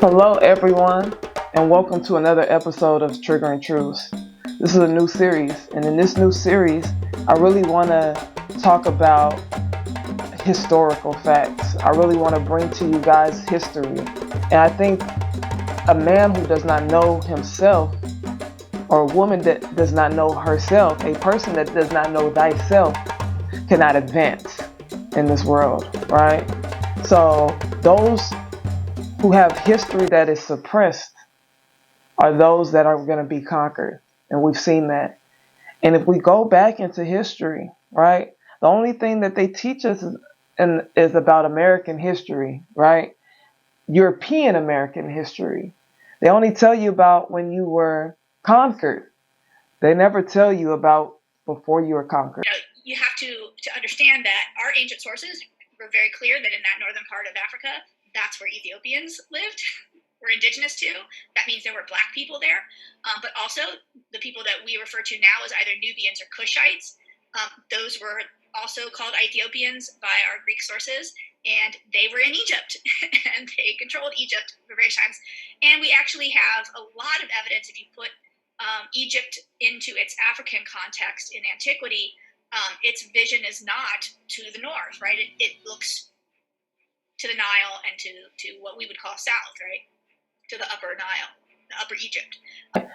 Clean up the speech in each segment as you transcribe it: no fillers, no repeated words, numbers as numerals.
Hello, everyone, and welcome to another episode of Triggering Truths. This is a new series, and in this new series, I really want to talk about historical facts. I really want to bring to you guys history. And I think a man who does not know himself, or a woman that does not know herself, a person that does not know thyself, cannot advance in this world, right? So those who have history that is suppressed are those that are going to be conquered. And we've seen that. And if we go back into history, right, the only thing that they teach us is about American history, right? European American history. They only tell you about when you were conquered. They never tell you about before you were conquered. You have to understand that our ancient sources were very clear that in that northern part of Africa, that's where Ethiopians lived, were indigenous to. That means there were black people there. But also the people that we refer to now as either Nubians or Cushites, those were also called Ethiopians by our Greek sources. And they were in Egypt, and they controlled Egypt for various times. And we actually have a lot of evidence, if you put Egypt into its African context in antiquity, its vision is not to the north, right? It looks to the Nile and to what we would call south, right? To the upper Nile, the upper Egypt.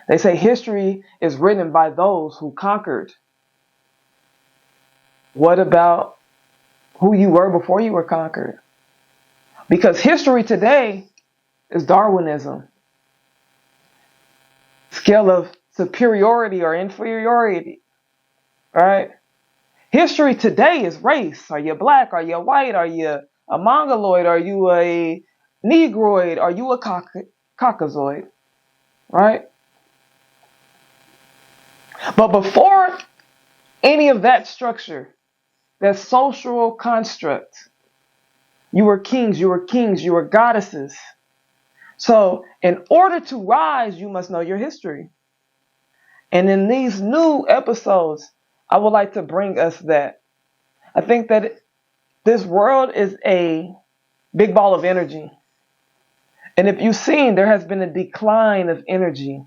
They say history is written by those who conquered. What about who you were before you were conquered? Because history today is Darwinism. Scale of superiority or inferiority, right? History today is race. Are you black? Are you white? Are you a Mongoloid? Are you a Negroid? Are you a Caucasoid? Right? But before any of that structure, that social construct, you were kings, you were goddesses. So in order to rise, you must know your history. And in these new episodes, I would like to bring us that. I think that this world is a big ball of energy. And if you've seen, there has been a decline of energy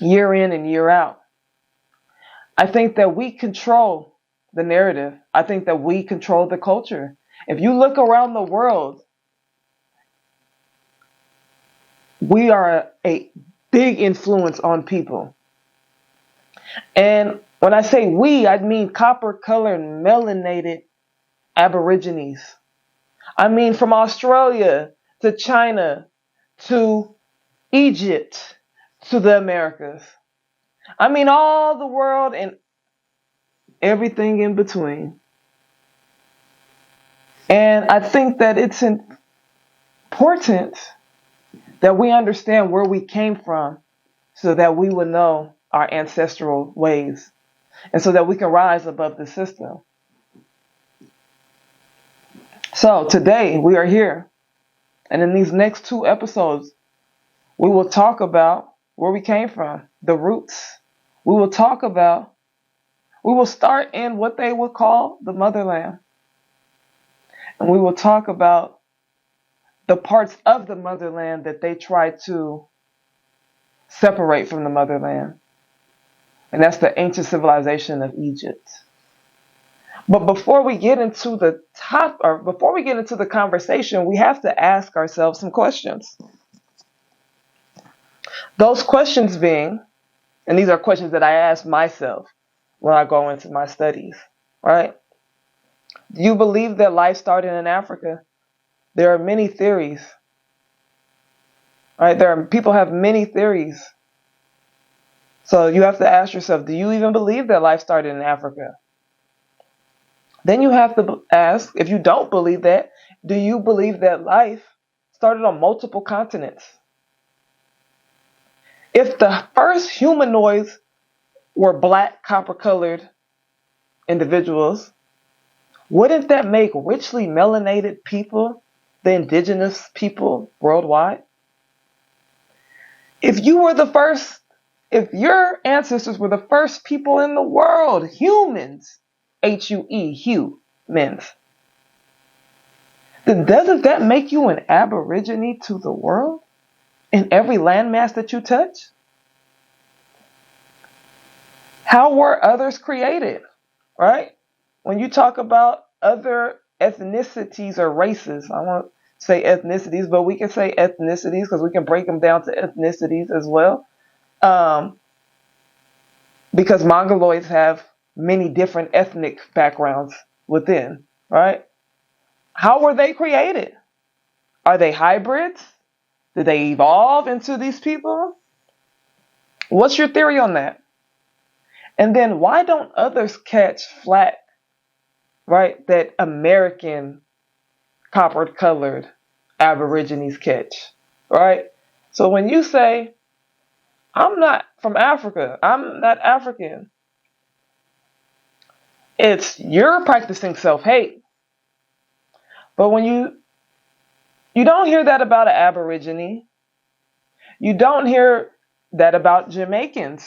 year in and year out. I think that we control the narrative. I think that we control the culture. If you look around the world, we are a big influence on people. And when I say we, I mean copper-colored, melanated Aborigines. I mean from Australia to China to Egypt to the Americas. I mean all the world and everything in between. And I think that it's important that we understand where we came from so that we will know our ancestral ways and so that we can rise above the system. So today we are here, and in these next two episodes, we will talk about where we came from, the roots. We will start in what they would call the motherland. And we will talk about the parts of the motherland that they try to separate from the motherland. And that's the ancient civilization of Egypt. But before we get into the conversation, we have to ask ourselves some questions. Those questions being, and these are questions that I ask myself when I go into my studies, right? Do you believe that life started in Africa? There are many theories, right? People have many theories. So you have to ask yourself, do you even believe that life started in Africa? Then you have to ask, if you don't believe that, do you believe that life started on multiple continents? If the first humanoids were black, copper-colored individuals, wouldn't that make richly melanated people the indigenous people worldwide? If your ancestors were the first people in the world, humans, H-U-E, humans, then doesn't that make you an aborigine to the world? in every landmass that you touch? How were others created, right? When you talk about other ethnicities or races, I won't say ethnicities, but we can say ethnicities because we can break them down to ethnicities as well. Because Mongoloids have many different ethnic backgrounds within, right? How were they created? Are they hybrids? Did they evolve into these people? What's your theory on that? And then why don't others catch flack, right, that American copper-colored Aborigines catch, right? So when you say, I'm not from Africa, I'm not African, you're practicing self-hate. But when you don't hear that about an Aborigine, you don't hear that about Jamaicans,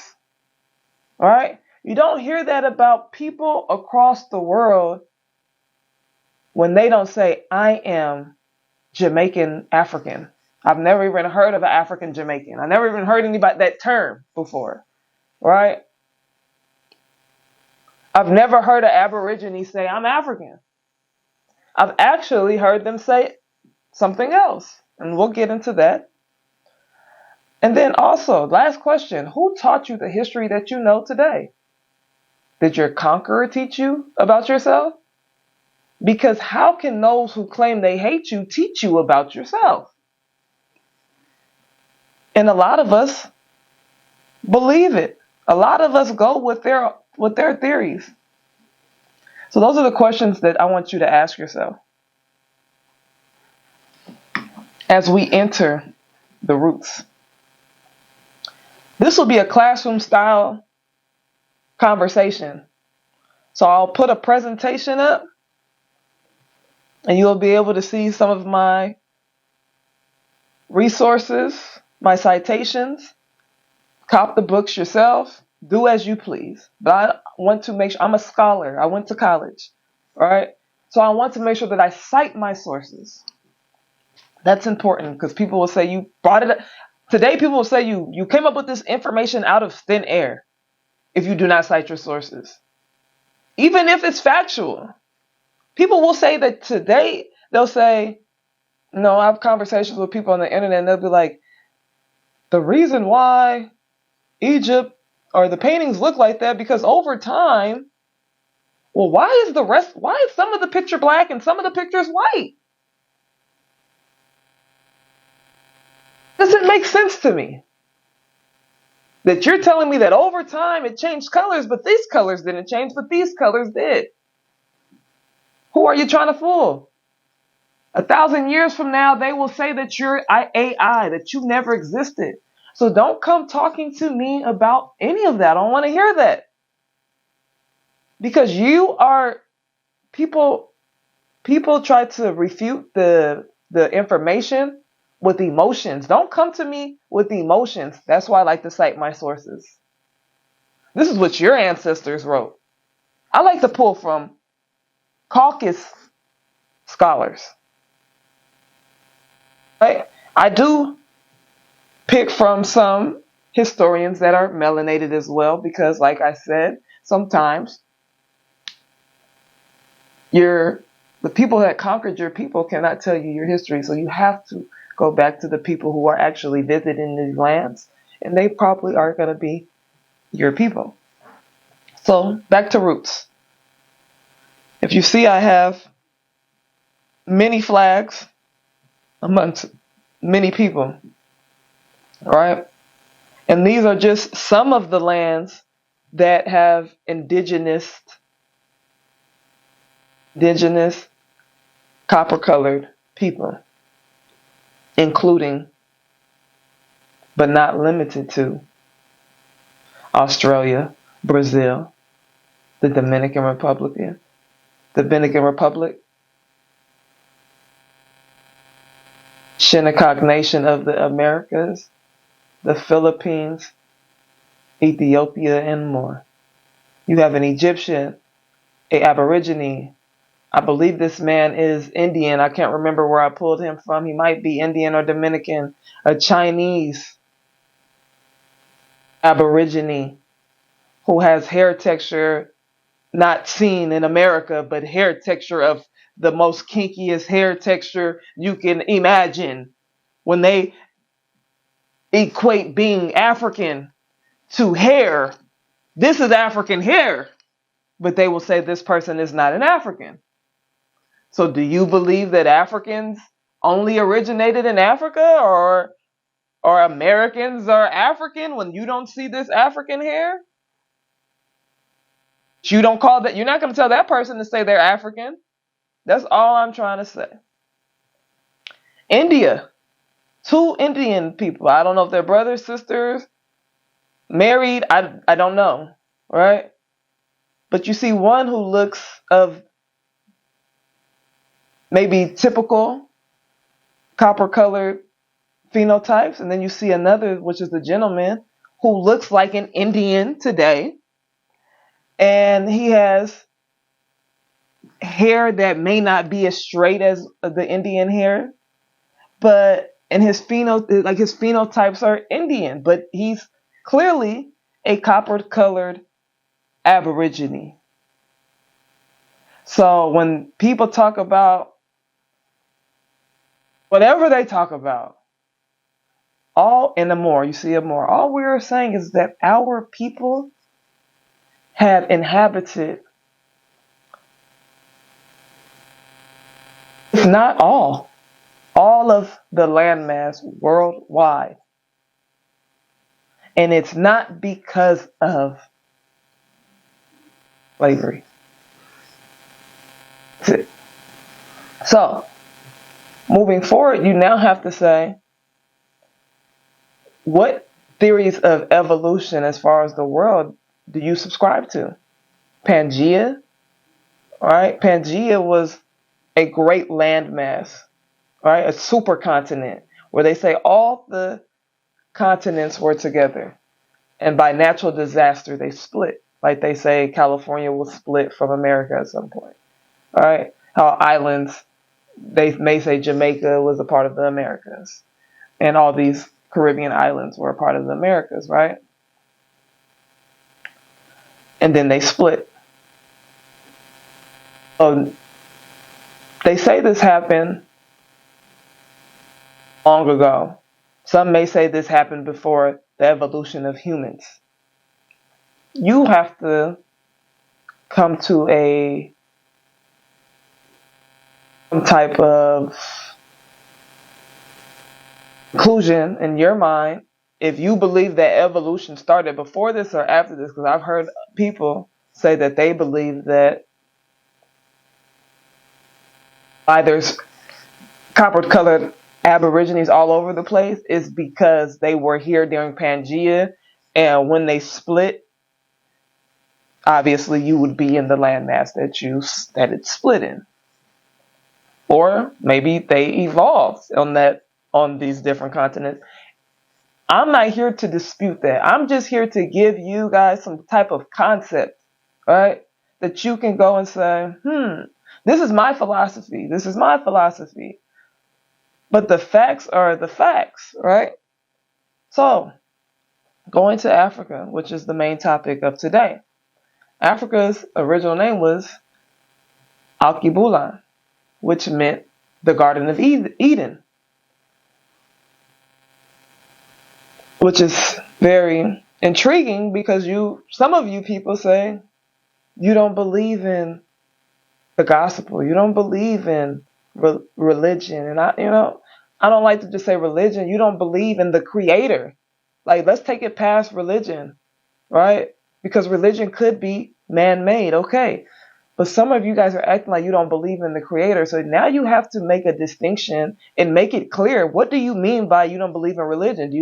right? You don't hear that about people across the world when they don't say, I am Jamaican African. I've never even heard of an African Jamaican. I never even heard anybody that term before, right? I've never heard an Aborigine say, I'm African. I've actually heard them say something else, and we'll get into that. And then also, last question, who taught you the history that you know today? Did your conqueror teach you about yourself? Because how can those who claim they hate you teach you about yourself? And a lot of us believe it. A lot of us go with their theories. So those are the questions that I want you to ask yourself as we enter the roots. This will be a classroom style conversation. So I'll put a presentation up and you'll be able to see some of my resources, my citations. Cop the books yourself. Do as you please. But I want to make sure, I'm a scholar. I went to college. All right. So I want to make sure that I cite my sources. That's important because people will say you brought it up. Today people will say you came up with this information out of thin air if you do not cite your sources. Even if it's factual. People will say that today, they'll say, no, I have conversations with people on the internet and they'll be like, the reason why Egypt or the paintings look like that because over time, well, why is some of the picture black and some of the pictures white? Doesn't make sense to me. That you're telling me that over time it changed colors, but these colors didn't change, but these colors did. Who are you trying to fool? 1,000 years from now, they will say that you're AI, that you never existed. So don't come talking to me about any of that. I don't want to hear that. Because people try to refute the information with emotions. Don't come to me with emotions. That's why I like to cite my sources. This is what your ancestors wrote. I like to pull from caucus scholars. Right? I do pick from some historians that are melanated as well because, like I said, sometimes the people that conquered your people cannot tell you your history. So you have to go back to the people who are actually visiting these lands, and they probably are going to be your people. So back to roots. If you see, I have many flags amongst many people, right? And these are just some of the lands that have indigenous copper-colored people, including, but not limited to, Australia, Brazil, the Dominican Republic, Shinnecock Nation of the Americas, the Philippines, Ethiopia, and more. You have an Egyptian, an Aborigine, I believe this man is Indian. I can't remember where I pulled him from. He might be Indian or Dominican, a Chinese Aborigine who has hair texture not seen in America, but hair texture of the most kinkiest hair texture you can imagine. When they equate being African to hair, this is African hair, but they will say this person is not an African. So do you believe that Africans only originated in Africa, or Americans are African when you don't see this African hair? You don't call that, you're not going to tell that person to say they're African. That's all I'm trying to say. India, two Indian people. I don't know if they're brothers, sisters, married. I don't know, right? But you see one who looks of maybe typical copper colored phenotypes, and then you see another, which is the gentleman who looks like an Indian today, and he has hair that may not be as straight as the Indian hair, but and his phenotypes are Indian, but he's clearly a copper colored Aborigine. So when people talk about whatever they talk about, all in the more, you see it more. All we're saying is that our people have inhabited, if not all of the landmass worldwide. And it's not because of slavery. That's it. So, moving forward, you now have to say, what theories of evolution as far as the world do you subscribe to? Pangea, right? Pangea was a great landmass, right? A supercontinent where they say all the continents were together, and by natural disaster they split. Like they say California will split from America at some point, all right? How islands, they may say Jamaica was a part of the Americas, and all these Caribbean islands were a part of the Americas, right? And then they split. They say this happened long ago. Some may say this happened before the evolution of humans. You have to come to some type of conclusion in your mind if you believe that evolution started before this or after this, because I've heard people say that they believe that there's copper colored Aborigines all over the place is because they were here during Pangea, and when they split, obviously you would be in the landmass that it split in. Or maybe they evolved on these different continents. I'm not here to dispute that. I'm just here to give you guys some type of concept, right? That you can go and say, this is my philosophy. This is my philosophy. But the facts are the facts, right? So, going to Africa, which is the main topic of today. Africa's original name was alkebulan, which meant the Garden of Eden, which is very intriguing because some of you people say you don't believe in the gospel, you don't believe in religion, and I don't like to just say religion. You don't believe in the creator. Like, let's take it past religion, right? Because religion could be man-made, okay. But some of you guys are acting like you don't believe in the creator. So now you have to make a distinction and make it clear. What do you mean by you don't believe in religion? Do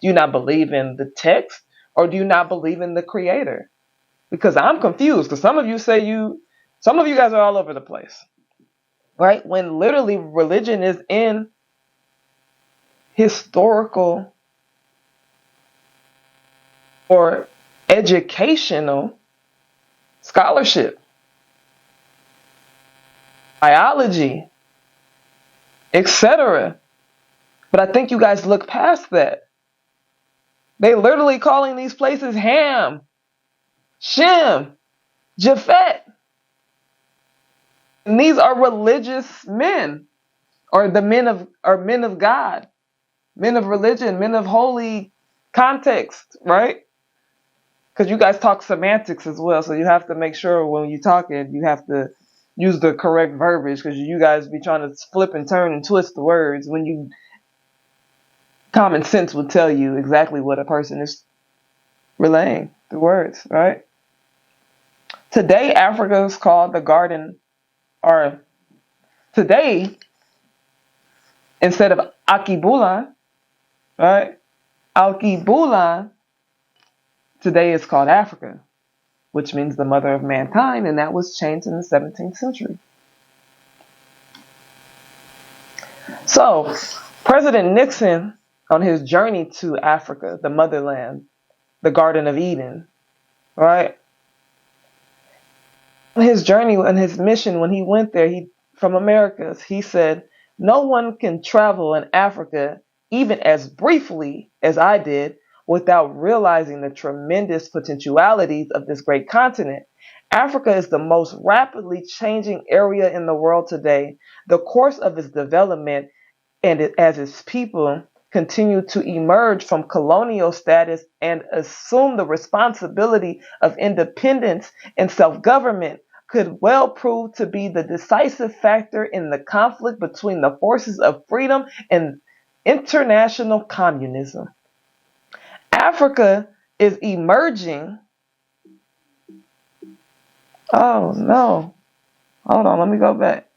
you not believe in the text, or do you not believe in the creator? Because I'm confused. Because some of you guys are all over the place, right? When literally religion is in historical or educational scholarship. biology, etc. But I think you guys look past that. They literally calling these places Ham, Shem, Japhet. And these are religious men, or men of God, men of religion, men of holy context, right? Because you guys talk semantics as well, so you have to make sure when you talking, you have to use the correct verbiage, because you guys be trying to flip and turn and twist the words when you common sense would tell you exactly what a person is relaying the words, right? Today, Africa is called the garden, or today, instead of alkebulan, right? Alkebulan today is called Africa, which means the mother of mankind, and that was changed in the 17th century. So, President Nixon, on his journey to Africa, the motherland, the Garden of Eden, right? His journey and his mission, when he went there, from Americas, he said, no one can travel in Africa, even as briefly as I did, without realizing the tremendous potentialities of this great continent. Africa is the most rapidly changing area in the world today. The course of its development, and as its people continue to emerge from colonial status and assume the responsibility of independence and self-government, could well prove to be the decisive factor in the conflict between the forces of freedom and international communism. Africa is emerging. Oh no. Hold on, let me go back.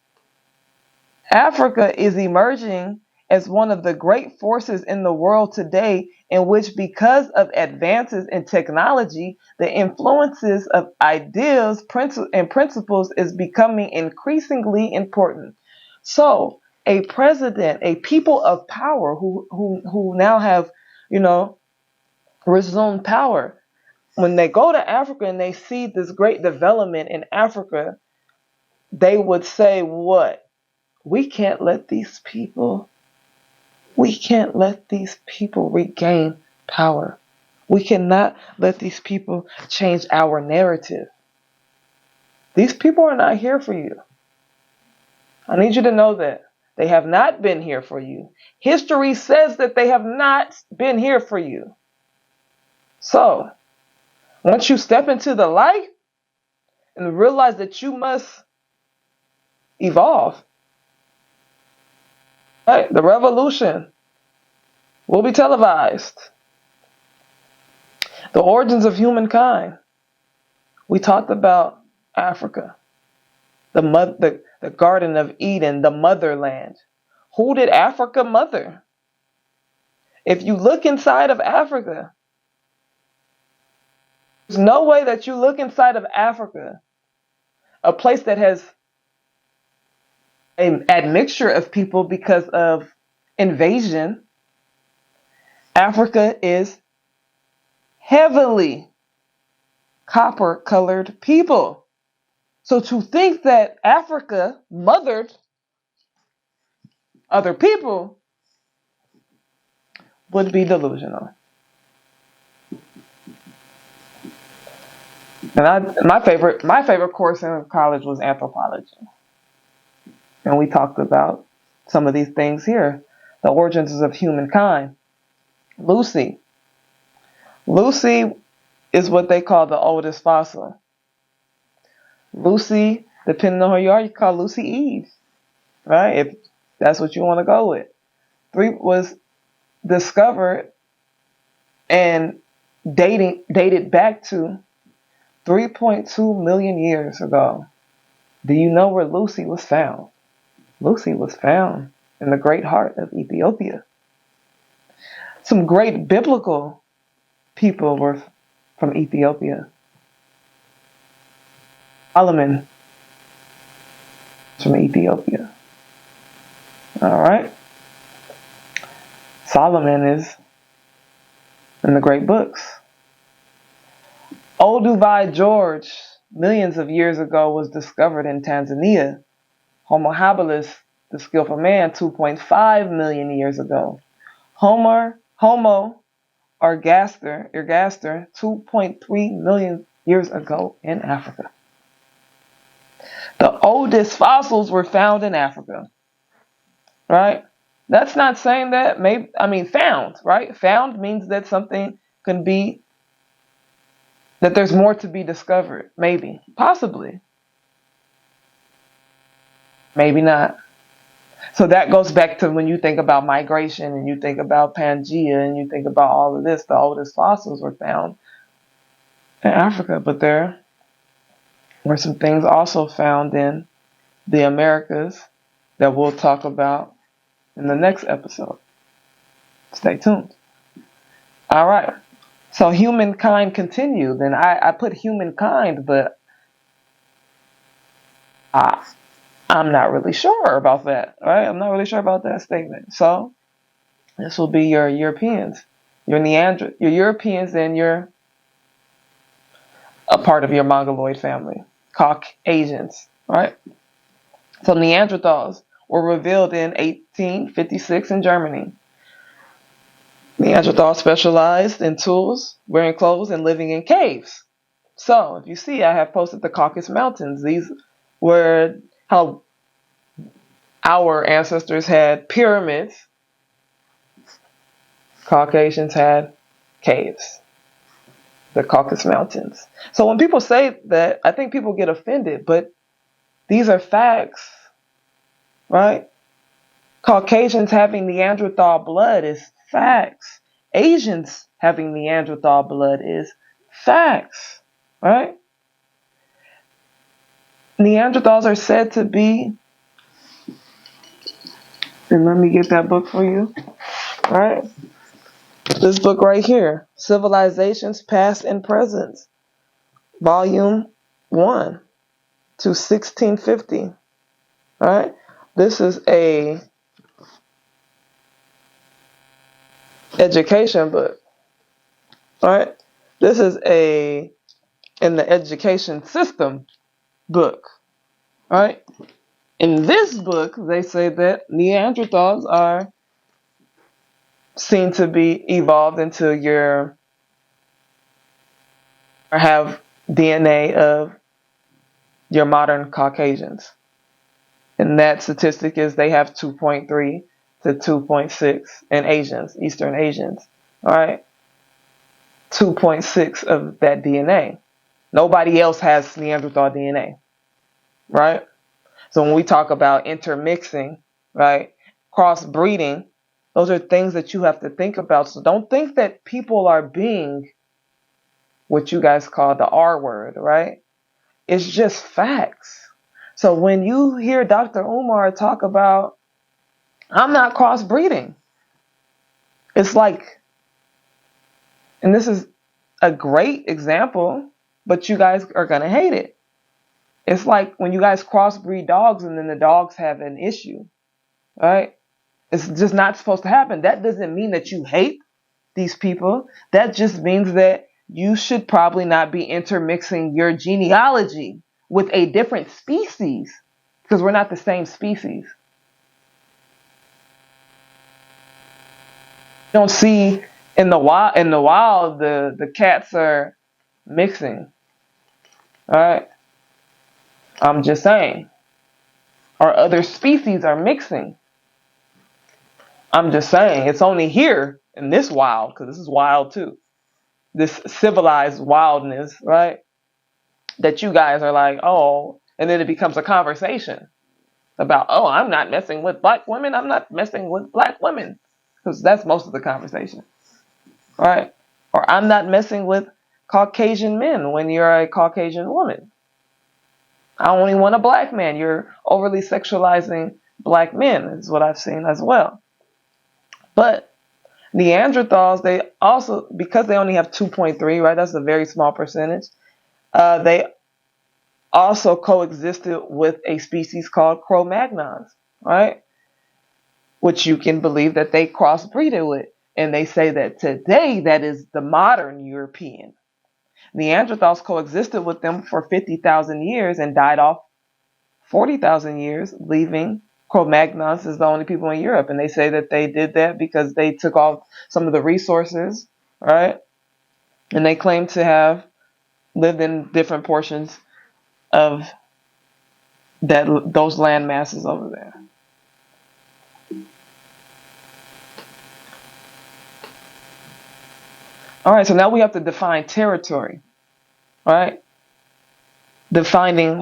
Africa is emerging as one of the great forces in the world today, in which, because of advances in technology, the influences of ideas and principles is becoming increasingly important. So, a president, a people of power who now have, resumed power, when they go to Africa and they see this great development in Africa, they would say, what? We can't let these people regain power. We cannot let these people change our narrative. These people are not here for you. I need you to know that. They have not been here for you. History says that they have not been here for you. So, once you step into the light and realize that you must evolve, right? The revolution will be televised. The origins of humankind. We talked about Africa, the Garden of Eden, the motherland. Who did Africa mother? If you look inside of Africa, there's no way that you look inside of Africa, a place that has an admixture of people because of invasion. Africa is heavily copper-colored people. So to think that Africa mothered other people would be delusional. And my favorite course in college was anthropology. And we talked about some of these things here. The origins of humankind. Lucy is what they call the oldest fossil. Lucy, depending on who you are, you call Lucy Eve, right? If that's what you want to go with. Was discovered and dated back to 3.2 million years ago. Do you know where Lucy was found? Lucy was found in the great heart of Ethiopia. Some great biblical people were from Ethiopia. Solomon from Ethiopia. All right. Solomon is in the great books. Olduvai George, millions of years ago, was discovered in Tanzania. Homo habilis, the skillful man, 2.5 million years ago. Homo ergaster, 2.3 million years ago in Africa. The oldest fossils were found in Africa, right? That's not saying that found, right? Found means that something can be, that there's more to be discovered. Maybe, possibly, maybe not. So that goes back to when you think about migration and you think about Pangea and you think about all of this, the oldest fossils were found in Africa, but there were some things also found in the Americas that we'll talk about in the next episode. Stay tuned. All right. So humankind continued, and I put humankind, but I'm not really sure about that, right? I'm not really sure about that statement. So this will be your Europeans, your Europeans, and your a part of your Mongoloid family, Caucasians, right? So Neanderthals were revealed in 1856 in Germany. Neanderthals specialized in tools, wearing clothes, and living in caves. So if you see, I have posted the Caucasus Mountains. These were how our ancestors had pyramids. Caucasians had caves. The Caucasus Mountains. So when people say that, I think people get offended, but these are facts, right? Caucasians having Neanderthal blood is facts. Asians having Neanderthal blood is facts, right? Neanderthals are said to be, and let me get that book for you, all right? This book right here, Civilizations Past and Present, Volume 1 to 1650, all right? This is a education book, all right? This is a, in the education system book, all right? In this book, they say that Neanderthals are seen to be evolved into or have DNA of your modern Caucasians. And that statistic is they have 2.3 to 2.6 in Asians, Eastern Asians, all right? 2.6 of that DNA. Nobody else has Neanderthal DNA, right? So when we talk about intermixing, right, crossbreeding, those are things that you have to think about. So don't think that people are being what you guys call the R word, right? It's just facts. So when you hear Dr. Umar talk about, I'm not crossbreeding, it's like, and this is a great example, but you guys are going to hate it. It's like when you guys crossbreed dogs and then the dogs have an issue, right? It's just not supposed to happen. That doesn't mean that you hate these people. That just means that you should probably not be intermixing your genealogy with a different species because we're not the same species. You don't see in the wild the cats are mixing. All right? I'm just saying. Or other species are mixing. I'm just saying. It's only here in this wild, because this is wild too. This civilized wildness, right? That you guys are like, oh, and then it becomes a conversation about, oh, I'm not messing with black women. I'm not messing with black women. Because that's most of the conversation, right? Or I'm not messing with Caucasian men when you're a Caucasian woman. I only want a black man. You're overly sexualizing black men is what I've seen as well. But Neanderthals, they also, because they only have 2.3, right? That's a very small percentage. They also coexisted with a species called Cro-Magnons, right? Which you can believe that they crossbreeded with. And they say that today that is the modern European. Neanderthals coexisted with them for 50,000 years and died off 40,000 years, leaving Cro-Magnons as the only people in Europe. And they say that they did that because they took off some of the resources, right? And they claim to have lived in different portions of those land masses over there. All right, so now we have to define territory, right? Defining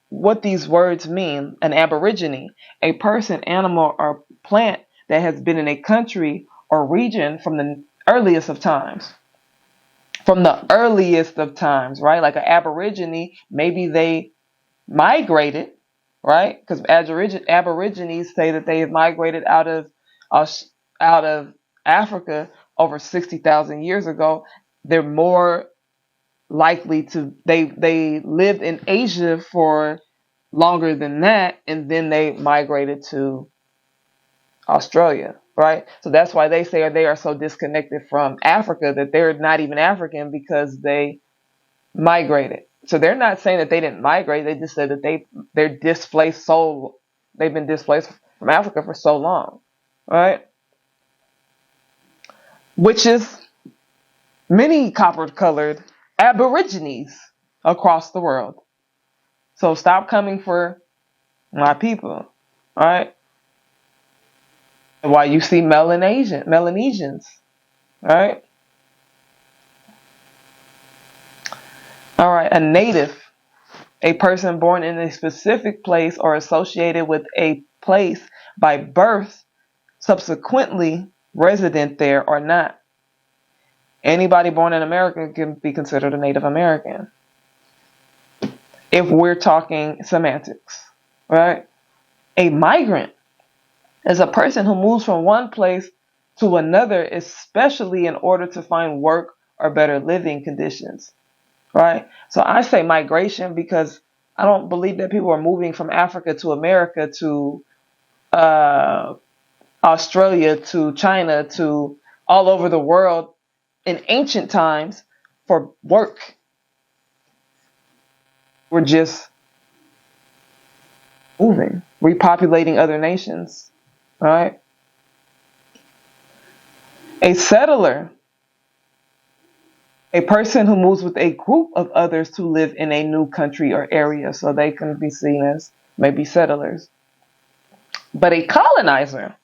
what these words mean. An aborigine, a person, animal, or plant that has been in a country or region from the earliest of times. From the earliest of times, right? Like an aborigine, maybe they migrated, right? Because aborigines say that they have migrated out of Africa over 60,000 years ago. They're more likely to they lived in Asia for longer than that, and then they migrated to Australia, right? So that's why they say they are so disconnected from Africa that they're not even African, because they migrated. So they're not saying that they didn't migrate. They just said that they're displaced, so they've been displaced from Africa for so long, right? Which is many copper-colored aborigines across the world. So stop coming for my people, all right? Why you see Melanesians, all right? All right, a native, a person born in a specific place or associated with a place by birth, subsequently resident there or not. Anybody born in America can be considered a Native American, if we're talking semantics, right? A migrant is a person who moves from one place to another, especially in order to find work or better living conditions, right? So I say migration because I don't believe that people are moving from Africa to America to Australia to China to all over the world in ancient times for work. We're just moving, repopulating other nations, right? A settler, a person who moves with a group of others to live in a new country or area, so they can be seen as maybe settlers. But a colonizer,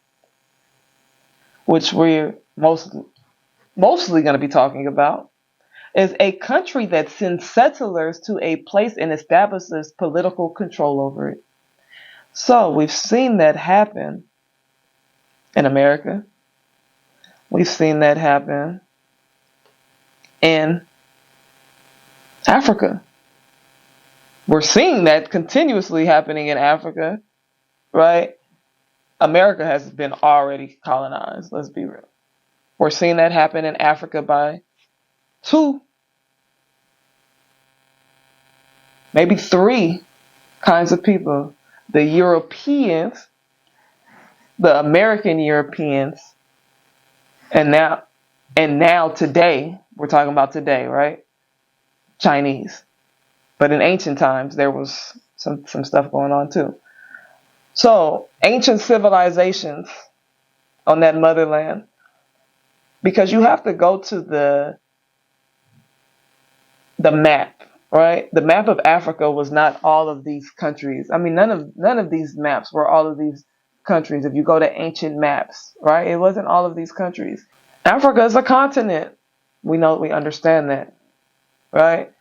which we're mostly going to be talking about, is a country that sends settlers to a place and establishes political control over it. So we've seen that happen in America. We've seen that happen in Africa. We're seeing that continuously happening in Africa, right? America has been already colonized, let's be real. We're seeing that happen in Africa by 2, maybe 3 kinds of people. The Europeans, the American Europeans, and now today, we're talking about today, right? Chinese. But in ancient times, there was some stuff going on too. So ancient civilizations on that motherland, because you have to go to the map, right? The map of Africa was not all of these countries. I mean, none of these maps were all of these countries. If you go to ancient maps, right? It wasn't all of these countries. Africa is a continent. We understand that, right?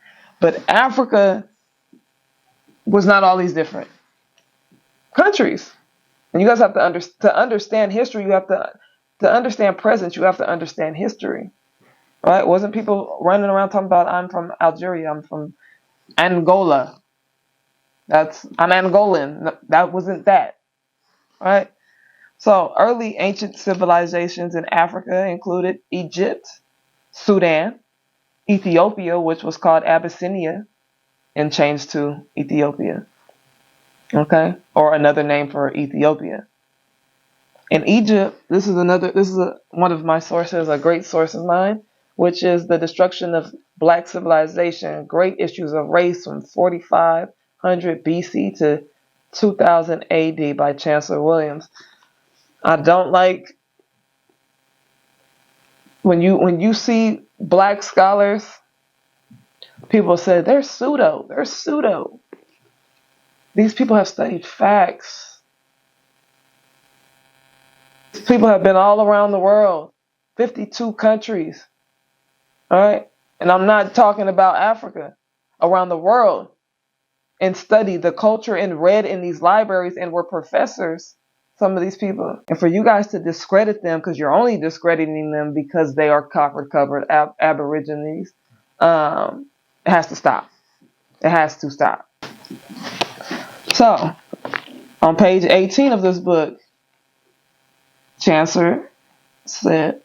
But Africa was not all these different countries. And you guys have to understand history. You have to understand present. You have to understand history, right? Wasn't people running around talking about, I'm from Algeria, I'm from Angola. I'm Angolan. That wasn't that, right? So early ancient civilizations in Africa included Egypt, Sudan, Ethiopia, which was called Abyssinia and changed to Ethiopia. Okay? Or another name for Ethiopia. In Egypt, this is one of my sources, a great source of mine, which is the destruction of black civilization, great issues of race from 4500 BC to 2000 AD by Chancellor Williams. I don't like when you see black scholars, people say they're pseudo. They're pseudo. These people have studied facts. These people have been all around the world, 52 countries. All right? And I'm not talking about Africa, around the world, and studied the culture and read in these libraries and were professors, some of these people. And for you guys to discredit them, because you're only discrediting them because they are copper-covered aborigines, it has to stop. It has to stop. So, on page 18 of this book, Chancellor said,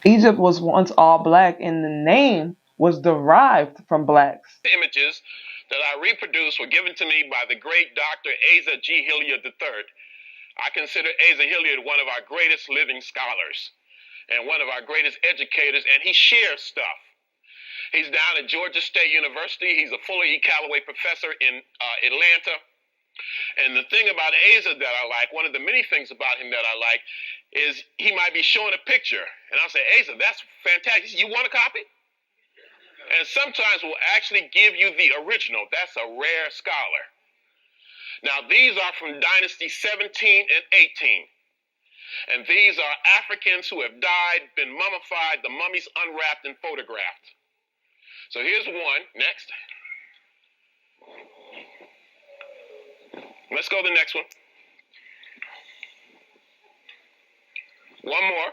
Egypt was once all black and the name was derived from blacks. Images that I reproduced were given to me by the great Dr. Asa G. Hilliard III. I consider Asa Hilliard one of our greatest living scholars and one of our greatest educators, and he shares stuff. He's down at Georgia State University. He's a Fuller E. Calloway professor in Atlanta. And the thing about Asa that I like, one of the many things about him that I like, is he might be showing a picture. And I'll say, Asa, that's fantastic. You want a copy? And sometimes we'll actually give you the original. That's a rare scholar. Now, these are from Dynasty 17 and 18. And these are Africans who have died, been mummified, the mummies unwrapped and photographed. So here's one. Next. Let's go to the next one. One more.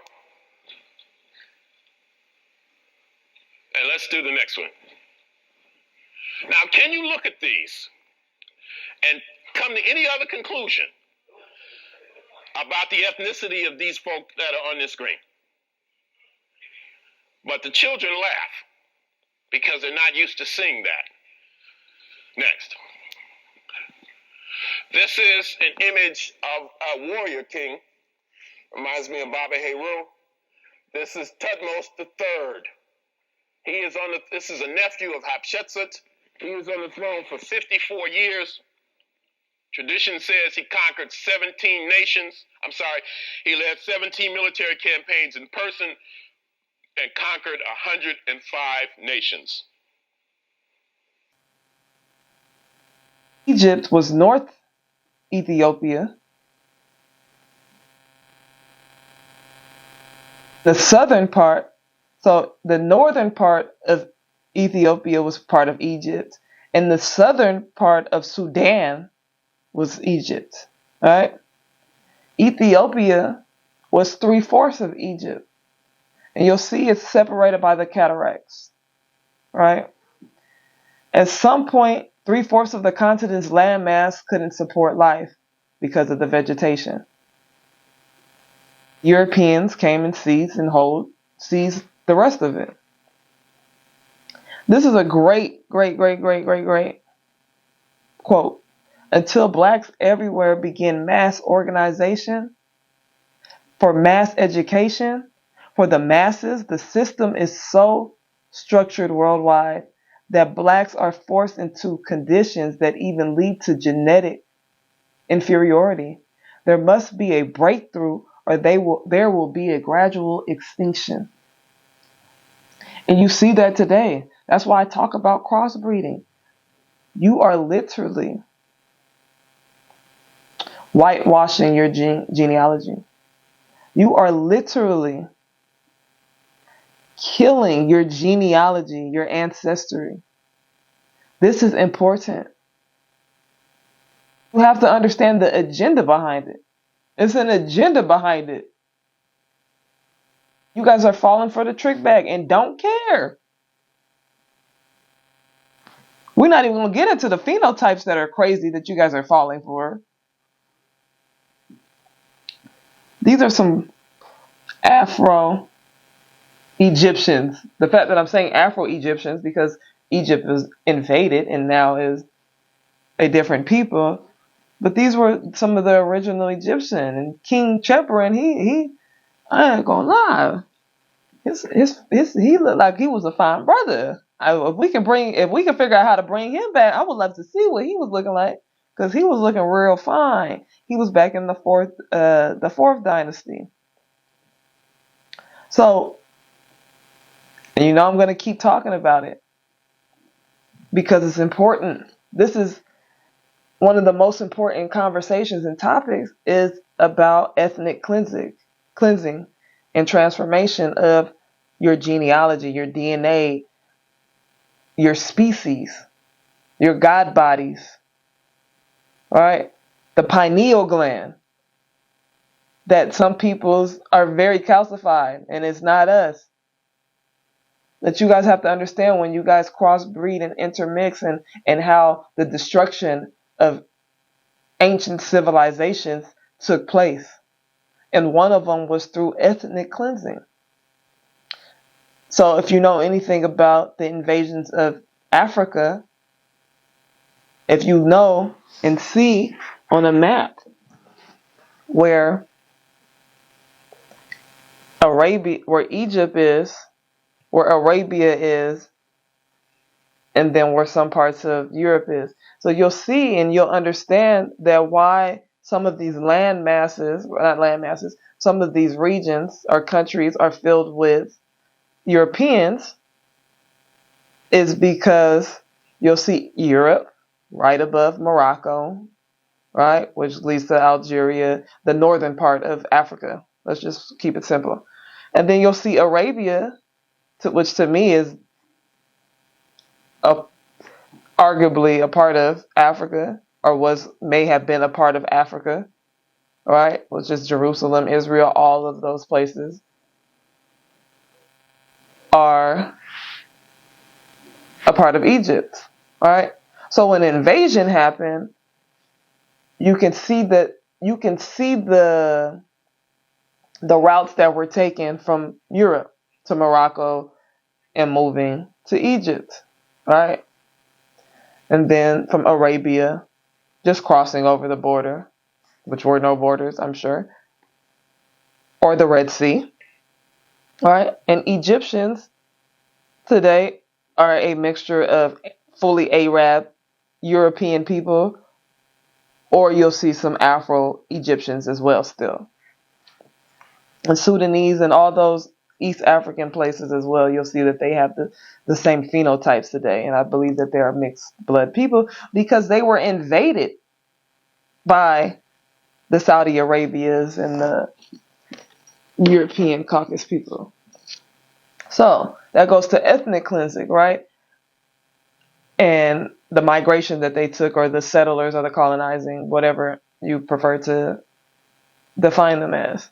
And let's do the next one. Now, can you look at these and come to any other conclusion about the ethnicity of these folk that are on this screen? But the children laugh because they're not used to seeing that. Next. This is an image of a warrior king. Reminds me of Baba Heru. This is Tutmos III. This is a nephew of Hatshepsut. He was on the throne for 54 years. Tradition says he conquered 17 nations. He led 17 military campaigns in person and conquered 105 nations. Egypt was North Ethiopia. The southern part, so the northern part of Ethiopia was part of Egypt, and the southern part of Sudan was Egypt. All right? Ethiopia was 3/4 of Egypt. And you'll see it's separated by the cataracts. Right? At some point, 3/4 of the continent's landmass couldn't support life because of the vegetation. Europeans came and seized the rest of it. This is a great quote. Until blacks everywhere begin mass organization for mass education, for the masses, the system is so structured worldwide that blacks are forced into conditions that even lead to genetic inferiority. There must be a breakthrough or there will be a gradual extinction. And you see that today. That's why I talk about crossbreeding. You are literally whitewashing your genealogy. You are literally killing your genealogy, your ancestry. This is important. You have to understand the agenda behind it. It's an agenda behind it. You guys are falling for the trick bag and don't care. We're not even going to get into the phenotypes that are crazy that you guys are falling for. These are some Afro-Egyptians. The fact that I'm saying Afro-Egyptians because Egypt was invaded and now is a different people. But these were some of the original Egyptian. And King Chephren, he I ain't gonna lie. He looked like he was a fine brother. If we can figure out how to bring him back, I would love to see what he was looking like. because he was looking real fine. He was back in the fourth dynasty. So, and I'm going to keep talking about it because it's important. This is one of the most important conversations and topics is about ethnic cleansing and transformation of your genealogy, your DNA, your species, your God bodies, all right? The pineal gland that some peoples are very calcified, and it's not us. That you guys have to understand when you guys crossbreed and intermix and how the destruction of ancient civilizations took place. And one of them was through ethnic cleansing. So if you know anything about the invasions of Africa, if you know and see on a map where Egypt is, where Arabia is, and then where some parts of Europe is. So you'll see and you'll understand that why some of these some of these regions or countries are filled with Europeans is because you'll see Europe right above Morocco, right, which leads to Algeria, the northern part of Africa. Let's just keep it simple. And then you'll see Arabia, which to me is arguably a part of Africa, or may have been a part of Africa, right? Which is Jerusalem, Israel, all of those places are a part of Egypt, right? So when an invasion happened, you can see the routes that were taken from Europe to Morocco and moving to Egypt, right? And then from Arabia, just crossing over the border, which were no borders, I'm sure, or the Red Sea, right? And Egyptians today are a mixture of fully Arab European people, or you'll see some Afro-Egyptians as well still. And Sudanese and all those East African places as well, you'll see that they have the same phenotypes today. And I believe that they are mixed blood people because they were invaded by the Saudi Arabias and the European Caucasus people. So that goes to ethnic cleansing, right? And the migration that they took, or the settlers, or the colonizing, whatever you prefer to define them as.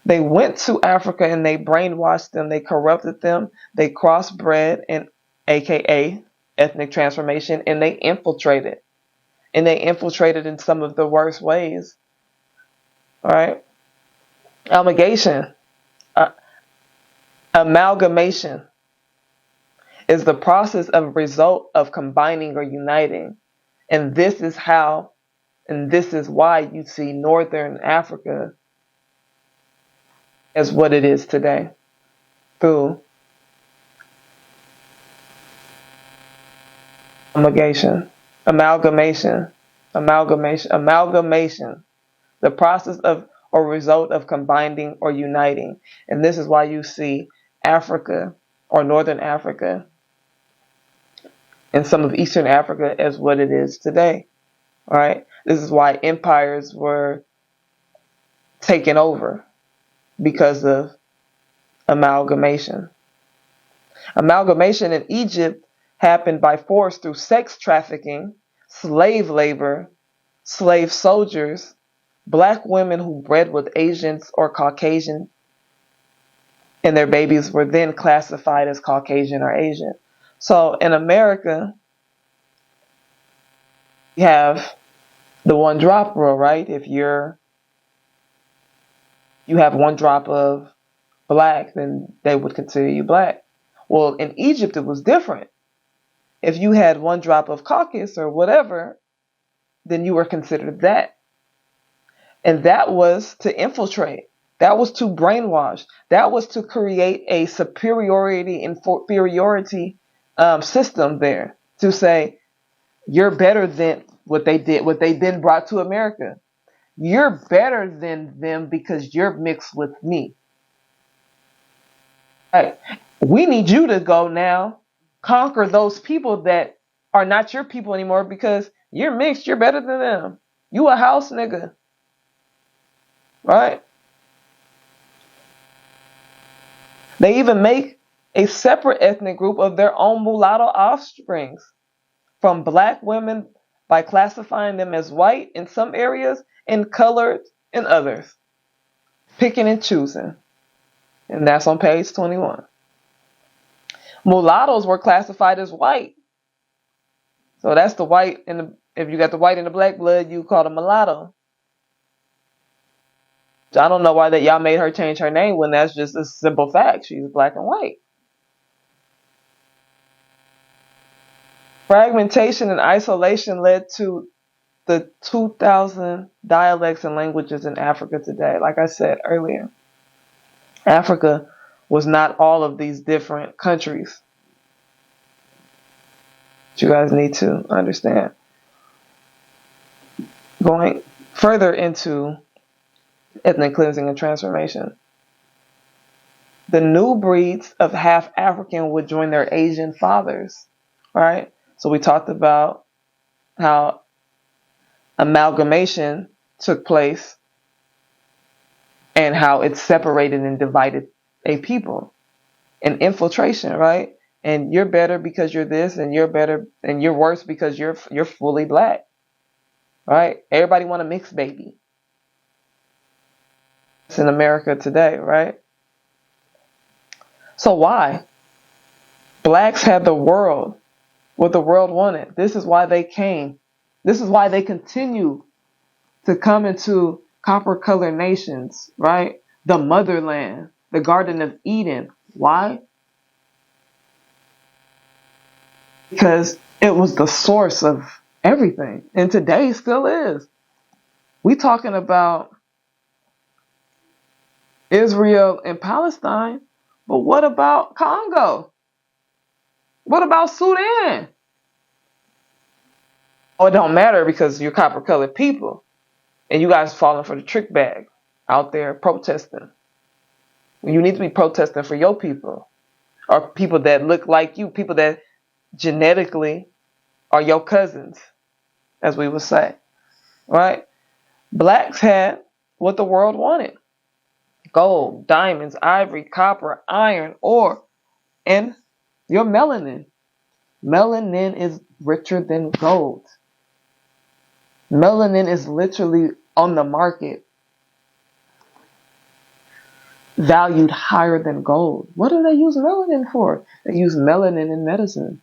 They went to Africa and they brainwashed them, they corrupted them, they crossbred, and aka ethnic transformation, and they infiltrated. And they infiltrated in some of the worst ways. All right? Amalgamation is the process of result of combining or uniting. And this is why you see Northern Africa as what it is today, through amalgamation, the process of or result of combining or uniting. And this is why you see Africa or Northern Africa and some of Eastern Africa as what it is today. All right. This is why empires were taken over, because of amalgamation. Amalgamation in Egypt happened by force through sex trafficking, slave labor, slave soldiers, black women who bred with Asians or Caucasian, and their babies were then classified as Caucasian or Asian. So in America, you have the one drop rule, right? If you have one drop of black, then they would consider you black. Well, in Egypt, it was different. If you had one drop of Caucasus or whatever, then you were considered that. And that was to infiltrate. That was to brainwash. That was to create a superiority inferiority system there, to say you're better than what they did, what they then brought to America. You're better than them because you're mixed with me. Right. We need you to go now, conquer those people that are not your people anymore because you're mixed. You're better than them. You a house nigga. Right? They even make a separate ethnic group of their own mulatto offsprings from black women by classifying them as white in some areas and colored in others. Picking and choosing. And that's on page 21. Mulattoes were classified as white. So that's the white, if you got the white in the black blood, you call them mulatto. I don't know why that y'all made her change her name when that's just a simple fact. She's black and white. Fragmentation and isolation led to the 2,000 dialects and languages in Africa today. Like I said earlier, Africa was not all of these different countries. You guys need to understand. Going further into ethnic cleansing and transformation, the new breeds of half African would join their Asian fathers, right? So we talked about how amalgamation took place and how it separated and divided a people. And infiltration, right? And you're better because you're this, and you're better and you're worse because you're fully black. Right? Everybody want a mixed baby. It's in America today, right? So why? Blacks had the world, what the world wanted. This is why they came. This is why they continue to come into copper-colored nations, right? The motherland, the Garden of Eden. Why? Because it was the source of everything. And today still is. We talking about Israel and Palestine, but what about Congo? What about Sudan? Oh, it don't matter because you're copper-colored people. And you guys falling for the trick bag out there protesting. You need to be protesting for your people. Or people that look like you. People that genetically are your cousins, as we would say. Right? Blacks had what the world wanted. Gold, diamonds, ivory, copper, iron, ore, and your melanin. Melanin is richer than gold. Melanin is literally on the market, valued higher than gold. What do they use melanin for? They use melanin in medicine.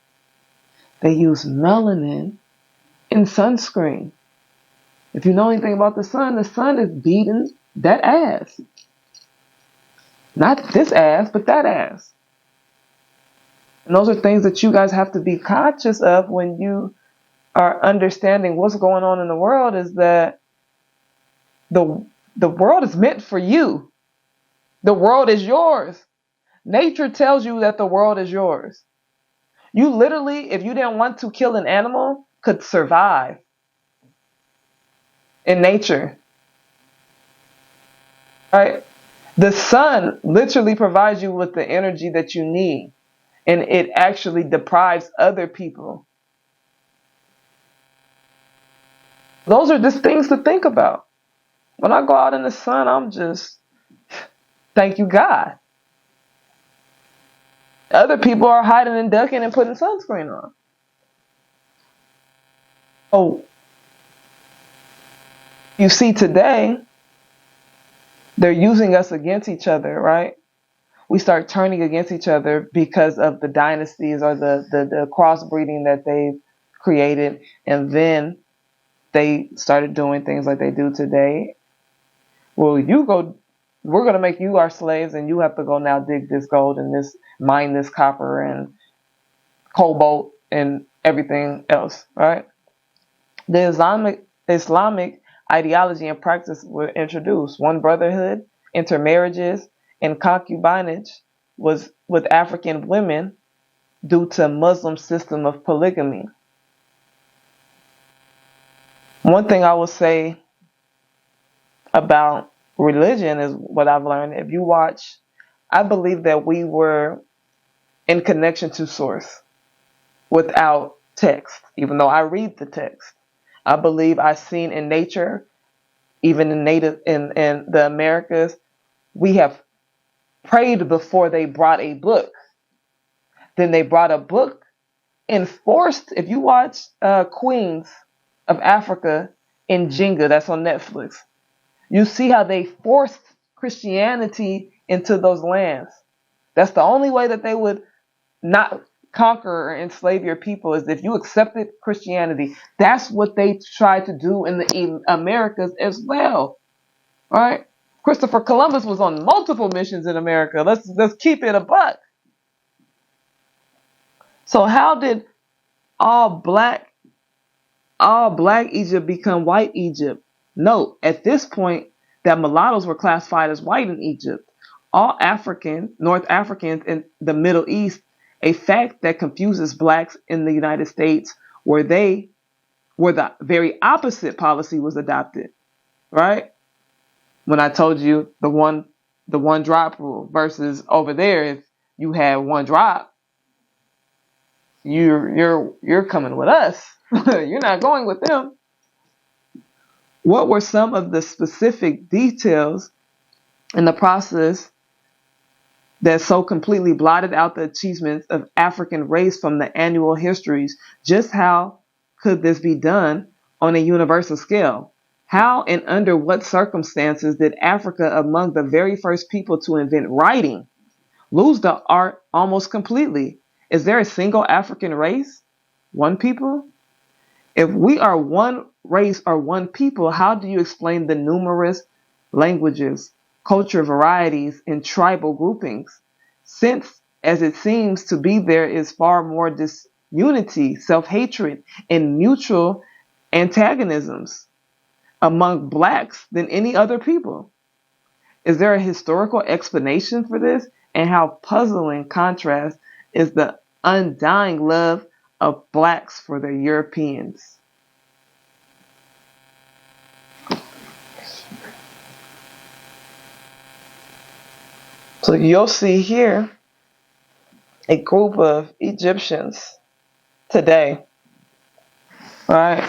They use melanin in sunscreen. If you know anything about the sun is beating that ass. Not this ass, but that ass. And those are things that you guys have to be conscious of when you are understanding what's going on in the world, is that the world is meant for you. The world is yours. Nature tells you that the world is yours. You literally, if you didn't want to kill an animal, could survive in nature. Right? The sun literally provides you with the energy that you need, and it actually deprives other people. Those are just things to think about. When I go out in the sun, I'm just, thank you, God. Other people are hiding and ducking and putting sunscreen on. Oh, you see today, they're using us against each other, right? We start turning against each other because of the dynasties or the crossbreeding that they've created. And then they started doing things like they do today. Well, we're going to make you our slaves, and you have to go now dig this gold and mine this copper and cobalt and everything else, right? The Islamic ideology and practice were introduced. One brotherhood, intermarriages, and concubinage was with African women due to Muslim system of polygamy. One thing I will say about religion is what I've learned. If you watch, I believe that we were in connection to source without text, even though I read the text. I believe I've seen in nature, even in the Americas, we have prayed before they brought a book. Then they brought a book and forced, if you watch Queens of Africa in Jenga, that's on Netflix, you see how they forced Christianity into those lands. That's the only way that they would not conquer or enslave your people, is if you accepted Christianity. That's what they tried to do in the Americas as well. All right? Christopher Columbus was on multiple missions in America. Let's keep it a buck. So how did all black Egypt become white Egypt? Note, at this point, that mulattoes were classified as white in Egypt. All North Africans in the Middle East, a fact that confuses blacks in the United States, where the very opposite policy was adopted. Right? When I told you the one drop rule versus over there, if you had one drop, you're coming with us. You're not going with them. What were some of the specific details in the process that so completely blotted out the achievements of African race from the annual histories? Just how could this be done on a universal scale? How and under what circumstances did Africa, among the very first people to invent writing, lose the art almost completely? Is there a single African race? One people? If we are one race or one people, how do you explain the numerous languages, culture varieties, and tribal groupings? Since, as it seems to be, there is far more disunity, self-hatred, and mutual antagonisms among blacks than any other people. Is there a historical explanation for this? And how puzzling contrast is the undying love of blacks for the Europeans. So you'll see here a group of Egyptians today, right?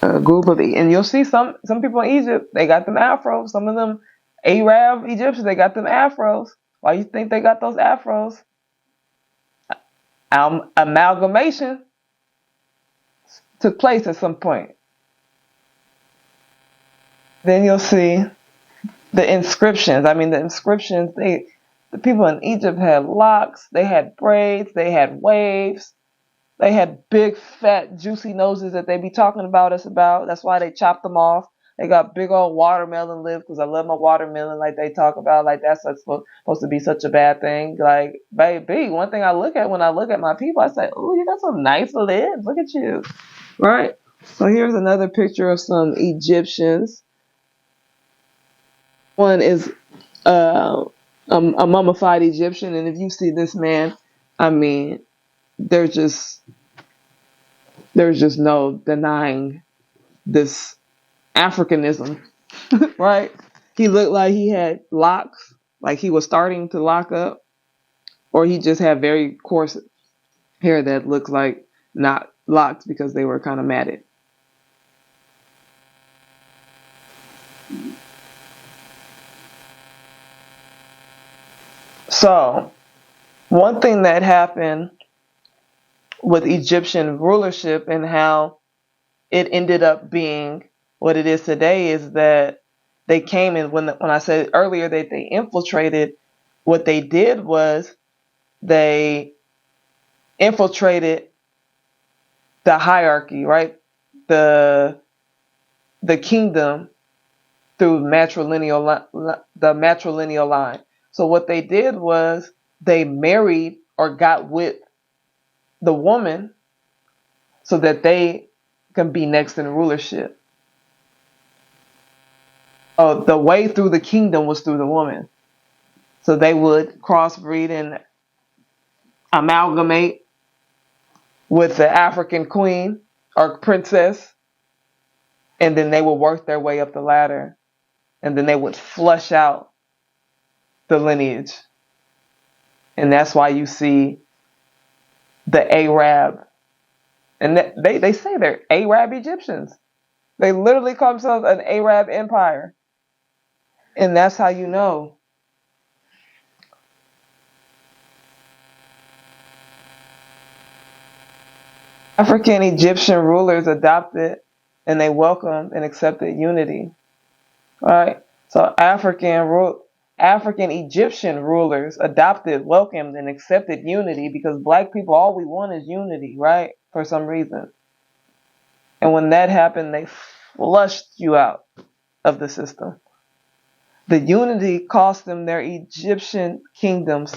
A group of, and you'll see some people in Egypt, they got them afros. Some of them Arab Egyptians, they got them afros. Why you think they got those afros? Amalgamation took place at some point. Then you'll see the inscriptions. I mean, the inscriptions, the people in Egypt had locks, they had braids, they had waves, they had big, fat, juicy noses that they be talking about us about. That's why they chopped them off. They got big old watermelon lips, because I love my watermelon, like they talk about, like that's supposed to be such a bad thing. Like, baby, one thing I look at when I look at my people, I say, oh, you got some nice lips. Look at you. Right? So here's another picture of some Egyptians. One is a mummified Egyptian, and if you see this man, I mean, there's just no denying this Africanism, right? He looked like he had locks, like he was starting to lock up, or he just had very coarse hair that looked like not locked because they were kind of matted. So, one thing that happened with Egyptian rulership and how it ended up being what it is today is that they came in, when I said earlier that they infiltrated, what they did was they infiltrated the hierarchy, right? The kingdom through the matrilineal line. So what they did was they married or got with the woman so that they can be next in rulership. The way through the kingdom was through the woman. So they would crossbreed and amalgamate with the African queen or princess, and then they would work their way up the ladder, and then they would flush out the lineage. And that's why you see the Arab, and they say they're Arab Egyptians. They literally call themselves an Arab empire. And that's how you know. African Egyptian rulers adopted and they welcomed and accepted unity. All right. So African Egyptian rulers adopted, welcomed, and accepted unity because black people, all we want is unity, right? For some reason. And when that happened, they flushed you out of the system. The unity cost them their Egyptian kingdoms.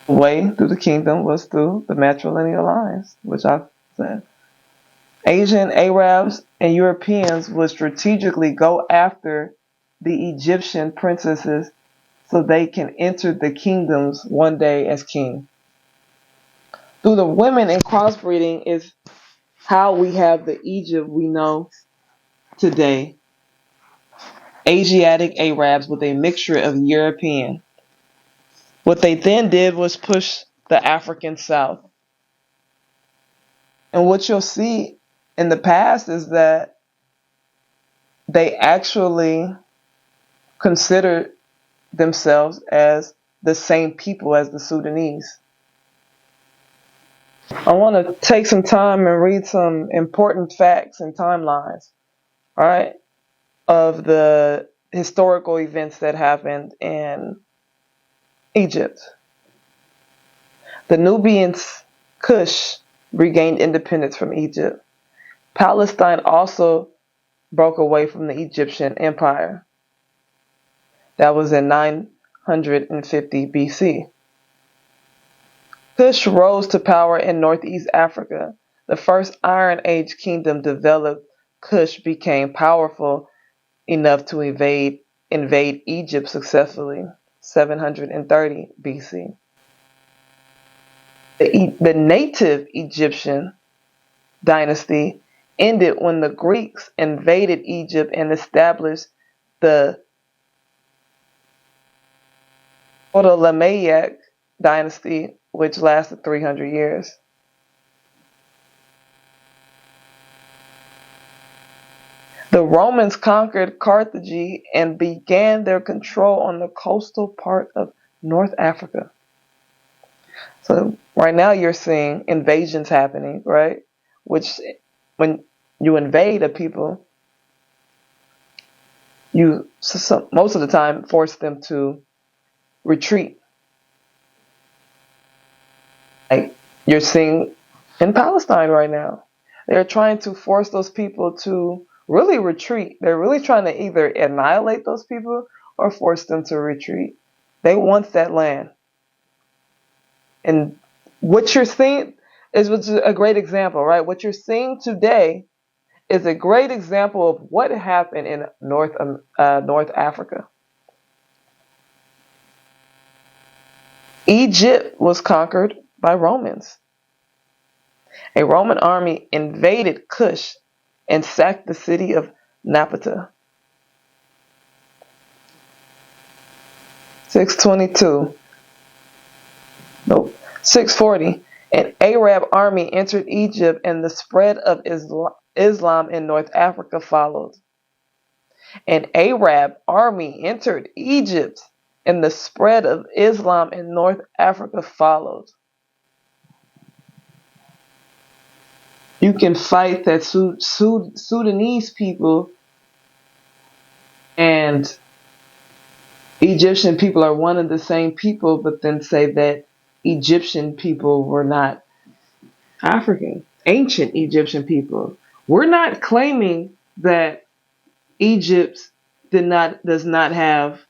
The way through the kingdom was through the matrilineal lines, which I said. Asian, Arabs, and Europeans would strategically go after the Egyptian princesses so they can enter the kingdoms one day as king. Through the women and crossbreeding is how we have the Egypt we know today. Asiatic Arabs with a mixture of European. What they then did was push the African south. And what you'll see in the past is that they actually considered themselves as the same people as the Sudanese. I want to take some time and read some important facts and timelines, all right, of the historical events that happened in Egypt. The Nubians, Kush, regained independence from Egypt. Palestine also broke away from the Egyptian Empire. That was in 950 BC. Kush rose to power in Northeast Africa. The first Iron Age kingdom developed. Kush became powerful enough to invade Egypt successfully, 730 BC. The native Egyptian dynasty ended when the Greeks invaded Egypt and established the Ptolemaic dynasty, which lasted 300 years. The Romans conquered Carthage and began their control on the coastal part of North Africa. So right now you're seeing invasions happening, right? Which when you invade a people, you most of the time force them to retreat. Like you're seeing in Palestine right now. They're trying to force those people to really retreat. They're really trying to either annihilate those people or force them to retreat. They want that land. And what you're seeing is a great example, right? What you're seeing today is a great example of what happened in North Africa. Egypt was conquered by Romans. A Roman army invaded Kush and sacked the city of Napata. 640. An Arab army entered Egypt and the spread of Islam in North Africa followed. An Arab army entered Egypt and the spread of Islam in North Africa followed. You can fight that Sudanese people and Egyptian people are one and the same people, but then say that Egyptian people were not African, ancient Egyptian people. We're not claiming that Egypt does not have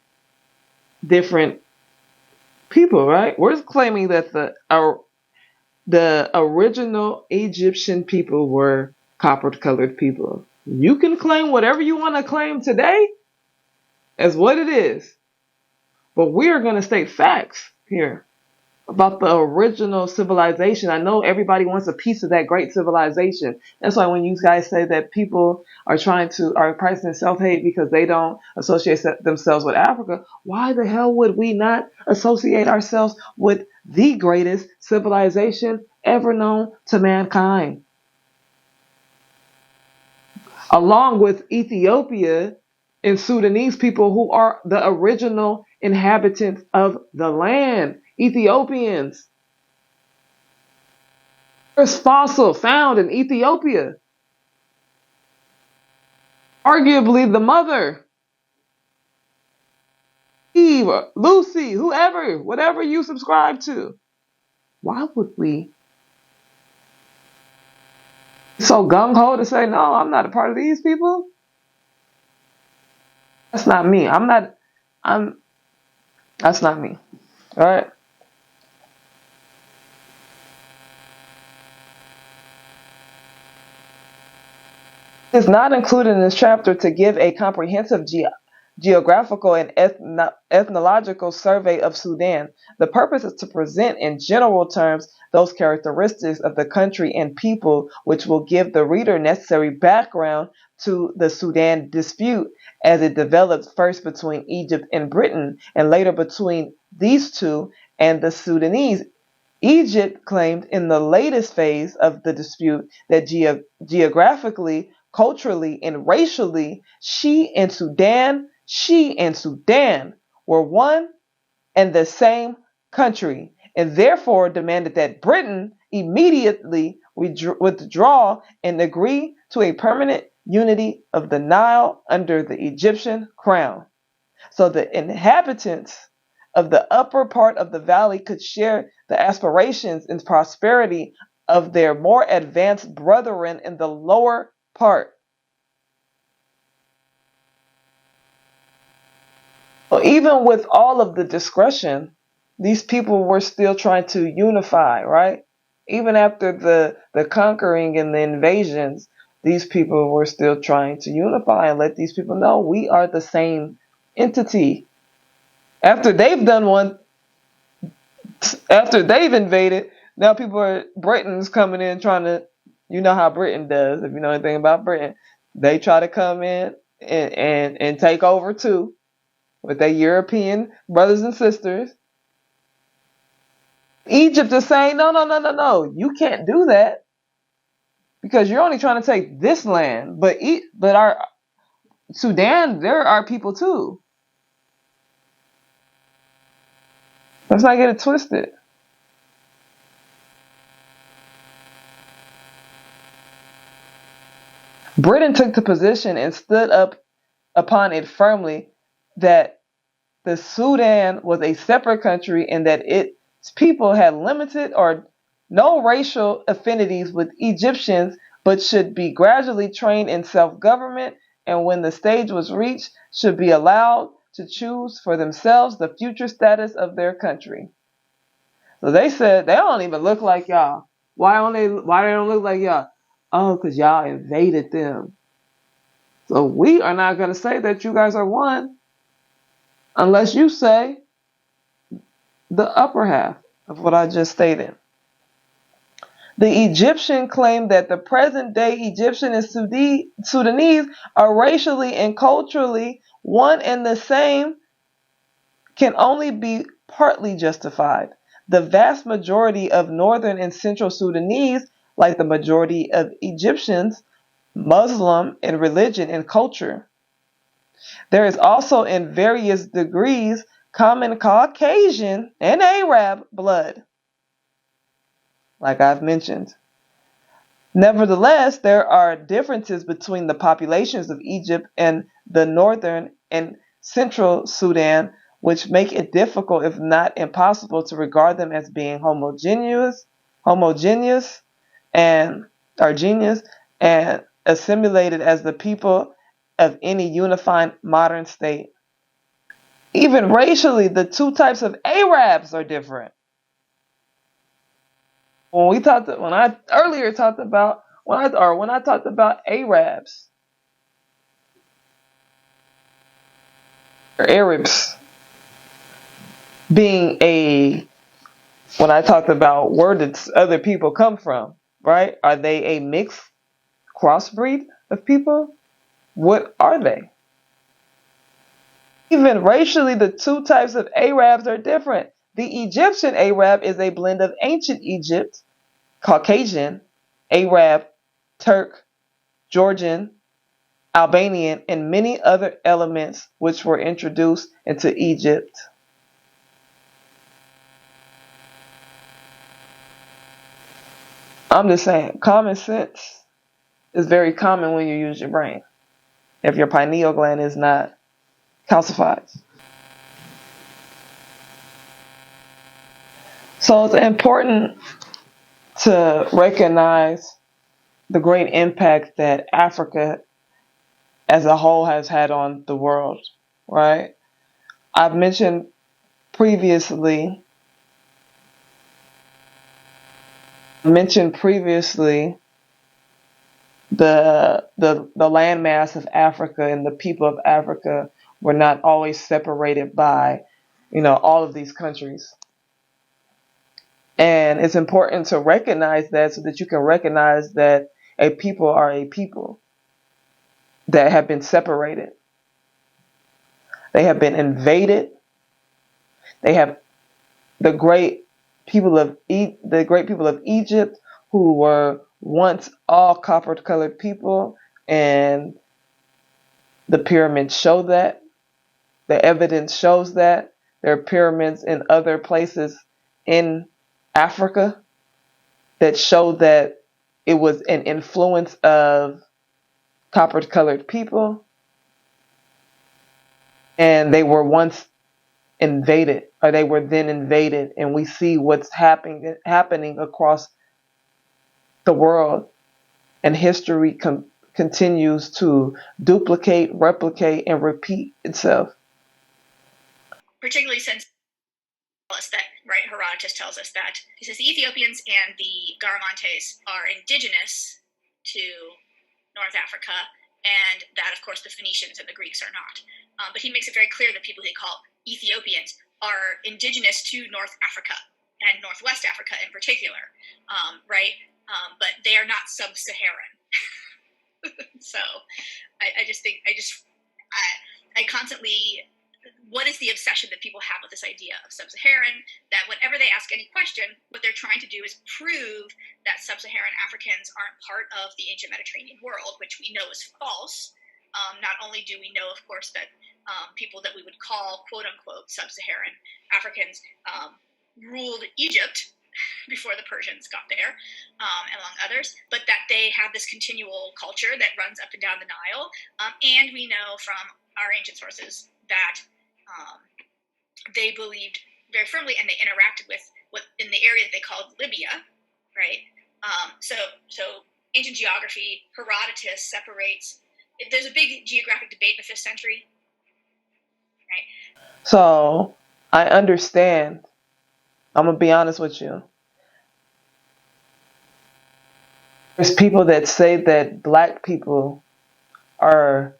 different people, right? We're claiming that the original Egyptian people were copper-colored people. You can claim whatever you want to claim today as what it is, but we are going to state facts here. about the original civilization. I know everybody wants a piece of that great civilization. That's why when you guys say that people are practicing self-hate because they don't associate themselves with Africa, why the hell would we not associate ourselves with the greatest civilization ever known to mankind? Along with Ethiopia and Sudanese people who are the original inhabitants of the land, Ethiopians. There's fossil found in Ethiopia. Arguably the mother, Eve, Lucy, whoever, whatever you subscribe to. Why would we be so gung-ho to say, no, I'm not a part of these people? That's not me. That's not me. All right. It's not included in this chapter to give a comprehensive geographical and ethnological survey of Sudan. The purpose is to present in general terms those characteristics of the country and people which will give the reader necessary background to the Sudan dispute as it developed first between Egypt and Britain and later between these two and the Sudanese. Egypt claimed in the latest phase of the dispute that geographically, culturally, and racially, she and Sudan were one and the same country, and therefore demanded that Britain immediately withdraw and agree to a permanent unity of the Nile under the Egyptian crown. So the inhabitants of the upper part of the valley could share the aspirations and prosperity of their more advanced brethren in the lower part. Well, even with all of the discretion, these people were still trying to unify, right? Even after the conquering and the invasions, these people were still trying to unify and let these people know we are the same entity. After they've invaded, now Britain's coming in trying to, you know how Britain does, if you know anything about Britain, they try to come in and take over too with their European brothers and sisters. Egypt is saying, no, you can't do that because you're only trying to take this land, but our Sudan, they're our people too. Let's not get it twisted. Britain took the position and stood up upon it firmly that the Sudan was a separate country and that its people had limited or no racial affinities with Egyptians, but should be gradually trained in self-government, and when the stage was reached, should be allowed to choose for themselves the future status of their country. So they said they don't even look like y'all. Why they don't look like y'all? Oh, because y'all invaded them. So we are not going to say that you guys are one unless you say the upper half of what I just stated. The Egyptian claimed that the present day Egyptian and Sudanese are racially and culturally one and the same can only be partly justified. The vast majority of northern and central Sudanese, like the majority of Egyptians, Muslim in religion and culture. There is also in various degrees common Caucasian and Arab blood, like I've mentioned. Nevertheless, there are differences between the populations of Egypt and the northern and central Sudan, which make it difficult, if not impossible, to regard them as being homogeneous and assimilated as the people of any unified modern state. Even racially, the two types of Arabs are different. When I talked about Arabs or Arabs being a when I talked about where did other people come from, right? Are they a mixed crossbreed of people? What are they? Even racially, the two types of Arabs are different. The Egyptian Arab is a blend of ancient Egypt, Caucasian, Arab, Turk, Georgian, Albanian, and many other elements which were introduced into Egypt. I'm just saying, common sense is very common when you use your brain, if your pineal gland is not calcified. So it's important to recognize the great impact that Africa as a whole has had on the world, right? I've mentioned previously the landmass of Africa and the people of Africa were not always separated by, all of these countries. And it's important to recognize that so that you can recognize that a people are a people that have been separated. They have been invaded. They have the great people of Egypt, who were once all copper-colored people, and the pyramids show that. The evidence shows that. There are pyramids in other places in Africa that show that it was an influence of copper-colored people, and they were once invaded, or they were then invaded, and we see what's happening across the world, and history continues to duplicate, replicate, and repeat itself. Particularly since that, right, Herodotus tells us that he says the Ethiopians and the Garamantes are indigenous to North Africa, and that, of course, the Phoenicians and the Greeks are not. But he makes it very clear that people he called Ethiopians are indigenous to North Africa and Northwest Africa in particular, right? But they are not sub-Saharan. So I constantly, what is the obsession that people have with this idea of sub-Saharan, that whenever they ask any question, what they're trying to do is prove that sub-Saharan Africans aren't part of the ancient Mediterranean world, which we know is false. Not only do we know, of course, that people that we would call quote-unquote sub-Saharan Africans ruled Egypt before the Persians got there, among others, but that they have this continual culture that runs up and down the Nile. And we know from our ancient sources that they believed very firmly, and they interacted with what in the area that they called Libya, right? So ancient geography, Herodotus separates. There's a big geographic debate in the 5th century, right? So I understand. I'm going to be honest with you. There's people that say that black people are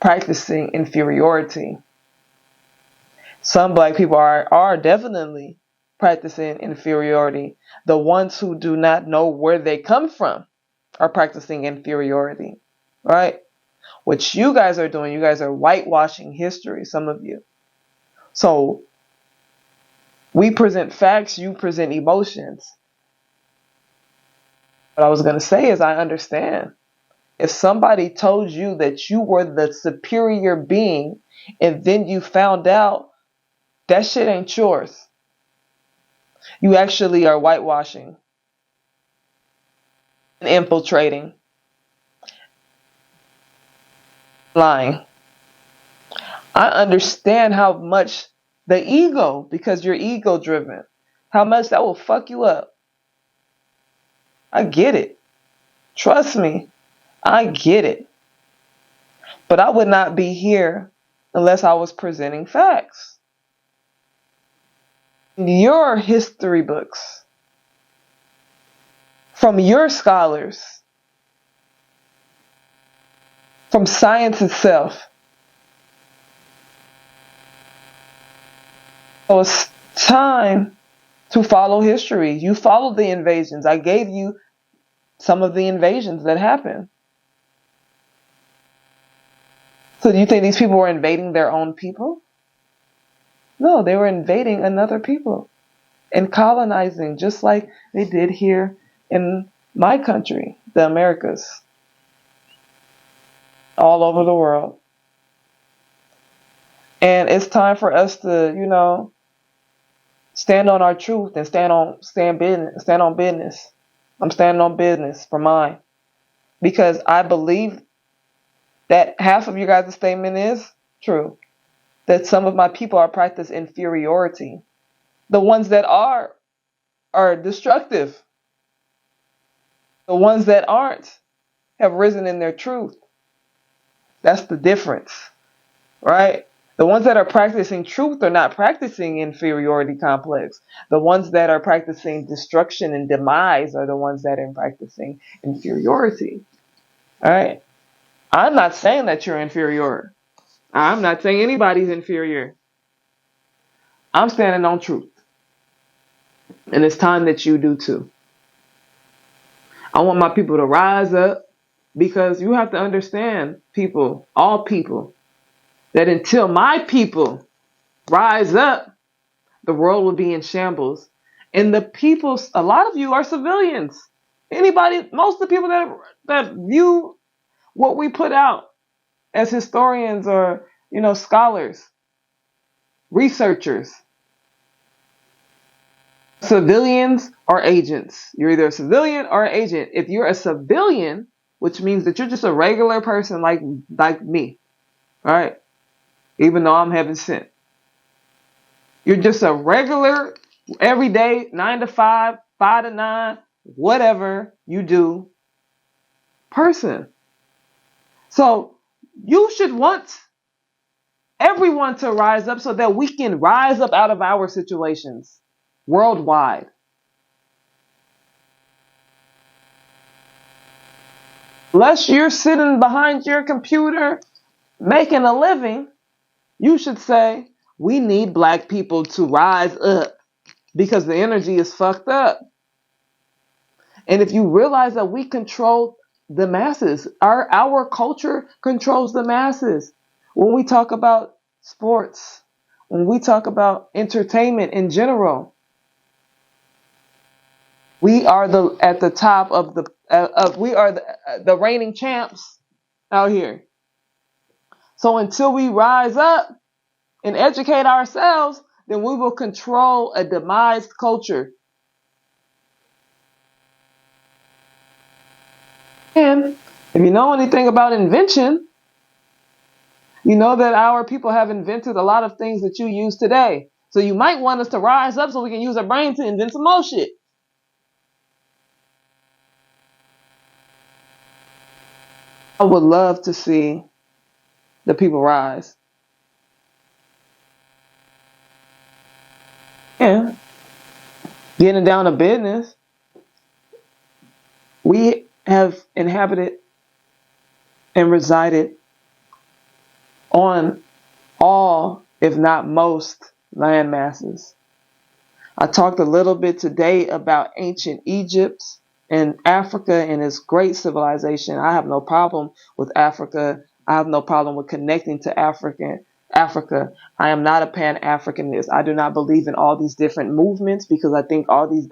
practicing inferiority. Some black people are definitely practicing inferiority. The ones who do not know where they come from are practicing inferiority, right? What you guys are doing, you guys are whitewashing history, some of you. So we present facts, you present emotions. What I was going to say is I understand. If somebody told you that you were the superior being and then you found out that shit ain't yours, you actually are whitewashing and infiltrating, lying. I understand how much the ego, because you're ego driven, how much that will fuck you up. I get it. Trust me, I get it. But I would not be here unless I was presenting facts. Your history books, from your scholars, from science itself. So it's time to follow history. You followed the invasions. I gave you some of the invasions that happened. So do you think these people were invading their own people? No, they were invading another people and colonizing, just like they did here in my country, the Americas, all over the world. And it's time for us to, stand on our truth and stand on business. I'm standing on business for mine. Because I believe that half of you guys' statement is true. That some of my people are practicing inferiority. The ones that are destructive. The ones that aren't have risen in their truth. That's the difference, right? The ones that are practicing truth are not practicing inferiority complex. The ones that are practicing destruction and demise are the ones that are practicing inferiority. All right? I'm not saying that you're inferior. I'm not saying anybody's inferior. I'm standing on truth. And it's time that you do too. I want my people to rise up, because you have to understand, people, all people, that until my people rise up, the world will be in shambles. And the people, a lot of you are civilians. Most of the people that view what we put out as historians or, scholars, researchers, civilians or agents. You're either a civilian or an agent. If you're a civilian, which means that you're just a regular person like me, right? Even though I'm heaven sent. You're just a regular, everyday, 9 to 5, 5 to 9, whatever you do, person. So you should want everyone to rise up so that we can rise up out of our situations worldwide. Unless you're sitting behind your computer making a living, you should say, we need black people to rise up because the energy is fucked up. And if you realize that we control the masses, our culture controls the masses. When we talk about sports, when we talk about entertainment in general, we are at the top of we are the reigning champs out here. So until we rise up and educate ourselves, then we will control a demised culture. And if you know anything about invention, you know that our people have invented a lot of things that you use today. So you might want us to rise up so we can use our brain to invent some more shit. I would love to see the people rise. Yeah. Getting down to business, we have inhabited and resided on all, if not most, land masses. I talked a little bit today about ancient Egypt and Africa and its great civilization. I have no problem with Africa. I have no problem with connecting to Africa. I am not a Pan-Africanist. I do not believe in all these different movements because I think all these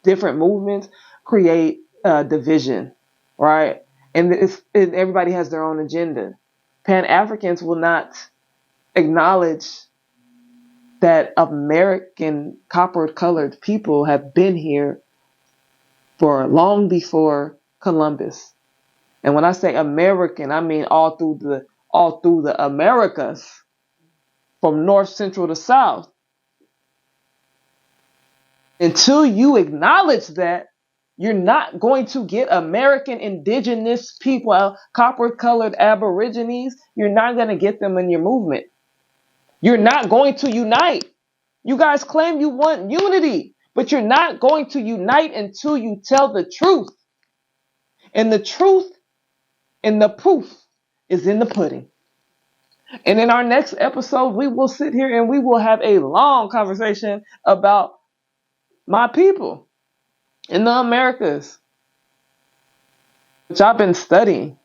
different movements create division, right? And everybody has their own agenda. Pan-Africans will not acknowledge that American copper-colored people have been here for long before Columbus. And when I say American, I mean all through the Americas, from north, central to south. Until you acknowledge that, you're not going to get American indigenous people, copper-colored aborigines. You're not going to get them in your movement. You're not going to unite. You guys claim you want unity, but you're not going to unite until you tell the truth. And the truth and the proof is in the pudding. And in our next episode, we will sit here and we will have a long conversation about my people in the Americas, which I've been studying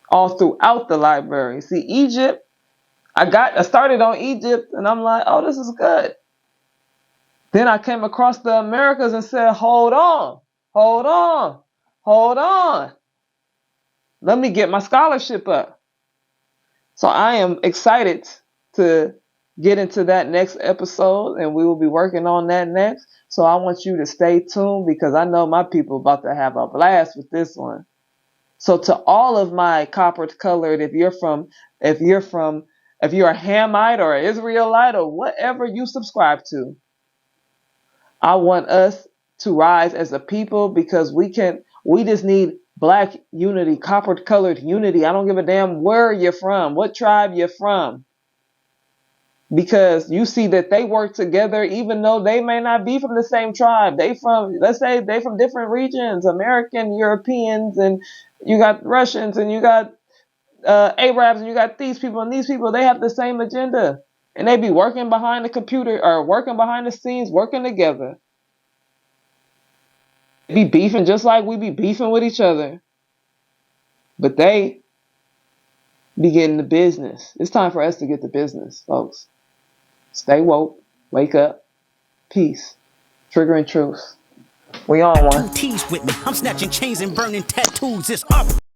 all throughout the library. See, Egypt, I started on Egypt and I'm like, oh, this is good. Then I came across the Americas and said, hold on. Let me get my scholarship up. So I am excited to get into that next episode, and we will be working on that next. So I want you to stay tuned because I know my people about to have a blast with this one. So to all of my copper colored, if you're a Hamite or an Israelite or whatever you subscribe to, I want us to rise as a people because we just need black unity, copper colored unity. I don't give a damn where you're from, what tribe you're from. Because you see that they work together even though they may not be from the same tribe. Let's say they from different regions, American, Europeans, and you got Russians, and you got Arabs, and you got these people, and these people, they have the same agenda. And they be working behind the computer or working behind the scenes, working together. Be beefing just like we be beefing with each other. But they be getting the business. It's time for us to get the business, folks. Stay woke. Wake up. Peace. Triggering truth. We on one. Tease with me. I'm snatching chains and burning tattoos. It's up.